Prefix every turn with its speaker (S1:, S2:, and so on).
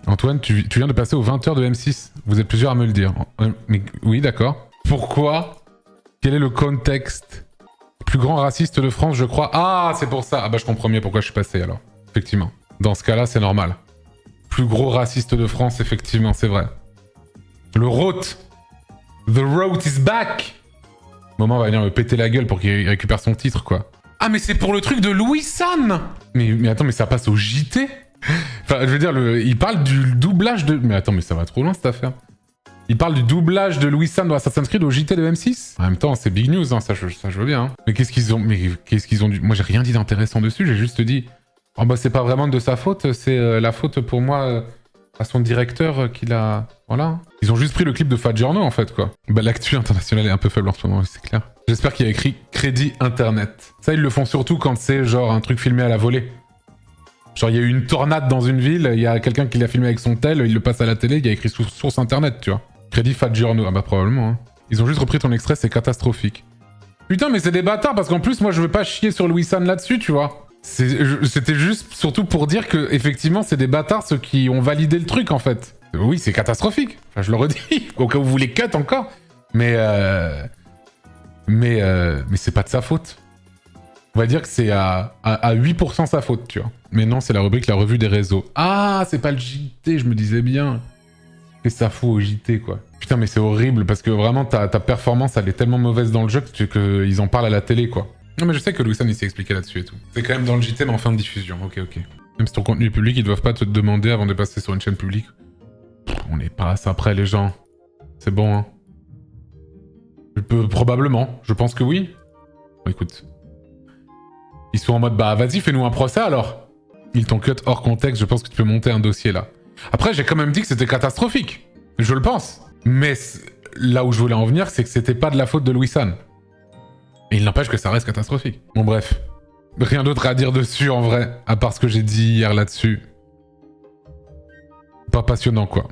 S1: Antoine, tu viens de passer aux 20h de M6. Vous êtes plusieurs à me le dire. Mais oui, d'accord. Pourquoi? Quel est le contexte? Plus grand raciste de France, je crois. Ah, c'est pour ça. Ah bah je comprends mieux pourquoi je suis passé alors. Effectivement. Dans ce cas-là, c'est normal. Plus gros raciste de France, effectivement, c'est vrai. Le Roth. The Roth is back. Moment va venir me péter la gueule pour qu'il récupère son titre, quoi. Ah, mais c'est pour le truc de Louis San. Mais attends, mais ça passe au JT? Enfin, je veux dire, il parle du doublage de... Mais attends, mais ça va trop loin, cette affaire. Il parle du doublage de Louis San dans Assassin's Creed au JT de M6. En même temps, c'est big news, hein, ça je veux bien. Hein. Mais qu'est-ce qu'ils ont dû... Moi, j'ai rien dit d'intéressant dessus, j'ai juste dit... Oh bah, c'est pas vraiment de sa faute, c'est la faute pour moi à son directeur qu'il a... Voilà. Ils ont juste pris le clip de Fat Giorno, en fait, quoi. Bah, l'actu internationale est un peu faible en ce moment, c'est clair. J'espère qu'il y a écrit crédit internet. Ça, ils le font surtout quand c'est genre un truc filmé à la volée. Genre, il y a eu une tornade dans une ville, il y a quelqu'un qui l'a filmé avec son tel, il le passe à la télé, il y a écrit source internet, tu vois. Crédit Fat Giorno. Ah bah, probablement, hein. Ils ont juste repris ton extrait, c'est catastrophique. Putain, mais c'est des bâtards, parce qu'en plus, moi, je veux pas chier sur Louis San là-dessus, tu vois. C'était juste surtout pour dire que, effectivement, c'est des bâtards ceux qui ont validé le truc, en fait. Oui, c'est catastrophique. Enfin, je le redis, au cas où vous voulez cut encore. Mais c'est pas de sa faute. On va dire que c'est à 8% sa faute, tu vois. Mais non, c'est la rubrique La Revue des Réseaux. Ah, c'est pas le JT, je me disais bien. Qu'est-ce que ça fout au JT, quoi. Putain, mais c'est horrible, parce que vraiment, ta performance, elle est tellement mauvaise dans le jeu qu'ils en parlent à la télé, quoi. Non, mais je sais que Louis San, il s'est expliqué là-dessus et tout. C'est quand même dans le JT, mais en fin de diffusion. Ok. Même si ton contenu est public, ils doivent pas te demander avant de passer sur une chaîne publique. On n'est pas à ça près, les gens. C'est bon, hein. Probablement. Je pense que oui. Bon, écoute. Ils sont en mode, bah vas-y, fais-nous un procès alors. Ils t'ont cut hors contexte, je pense que tu peux monter un dossier là. Après, j'ai quand même dit que c'était catastrophique. Je le pense. Mais là où je voulais en venir, c'est que c'était pas de la faute de Louis San. Et il n'empêche que ça reste catastrophique. Bon bref. Rien d'autre à dire dessus en vrai, à part ce que j'ai dit hier là-dessus. Pas passionnant quoi.